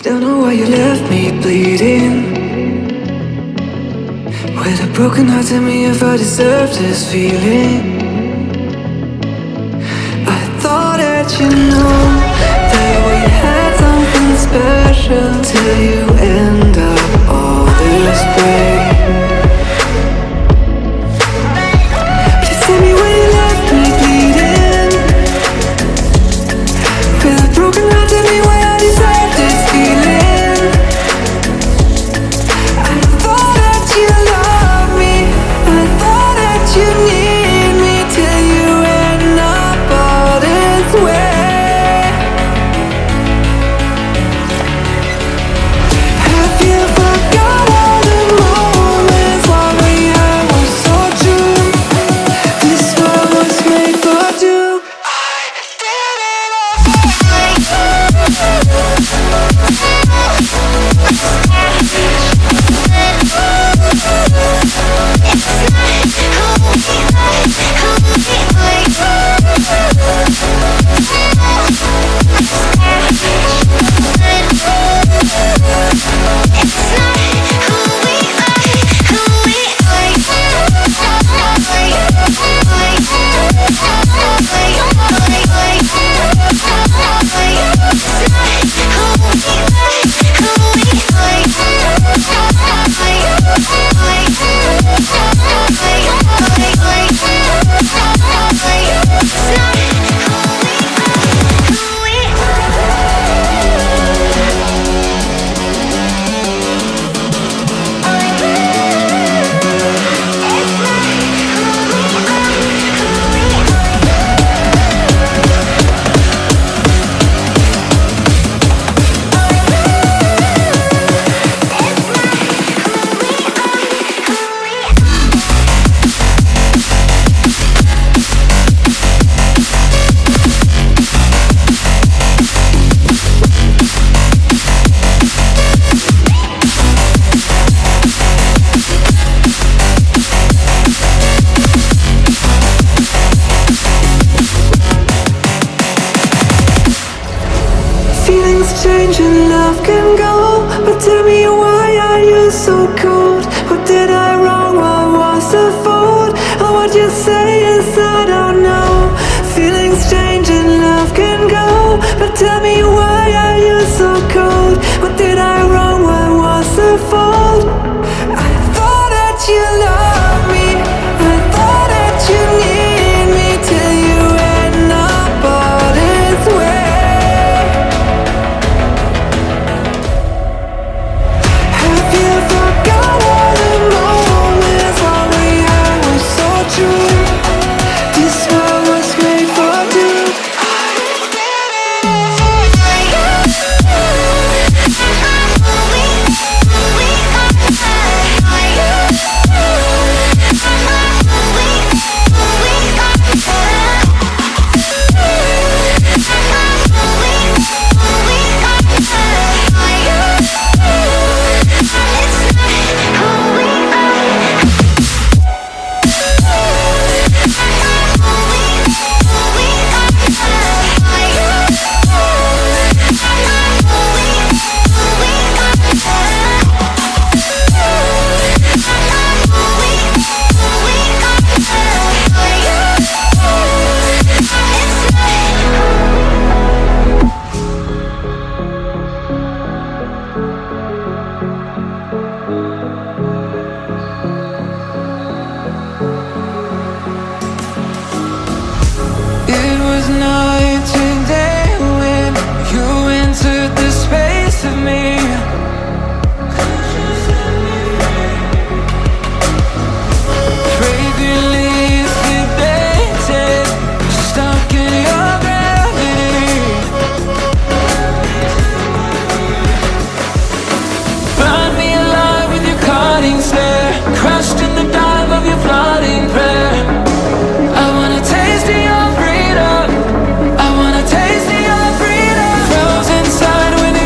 Don't know why you left me bleeding. With a broken heart, tell me if I deserve this feeling. I thought that you know that we had something special till you end up all this way. Please tell me why you left me bleeding. With a broken heart, tell me why I deserve this feeling. I thought that you loved me, I thought that you need me till you end up all this way. Have you forgot all the moments while we had was so true? This world was made for two. I did it change and love can go, but tell me why are you so cold? What did I wrong? What was the fault? Or what you say is I don't know. Feelings change and love can go, but tell me why are you so cold? What did I wrong? What was the fault? I thought that you loved me, I thought that you need me till you end up all this way. Frozen inside with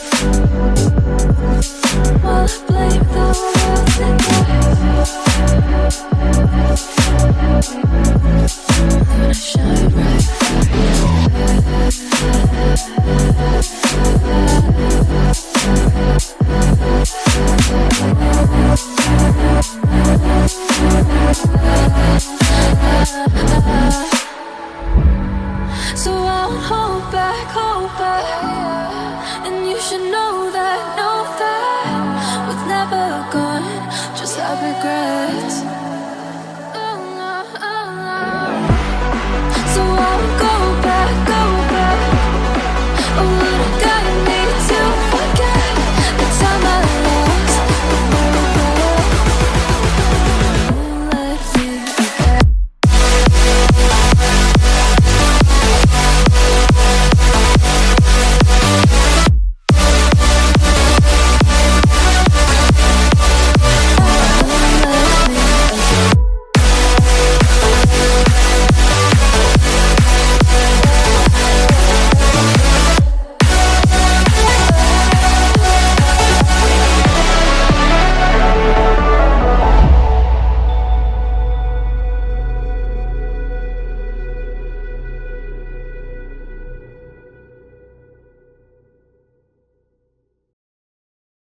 love.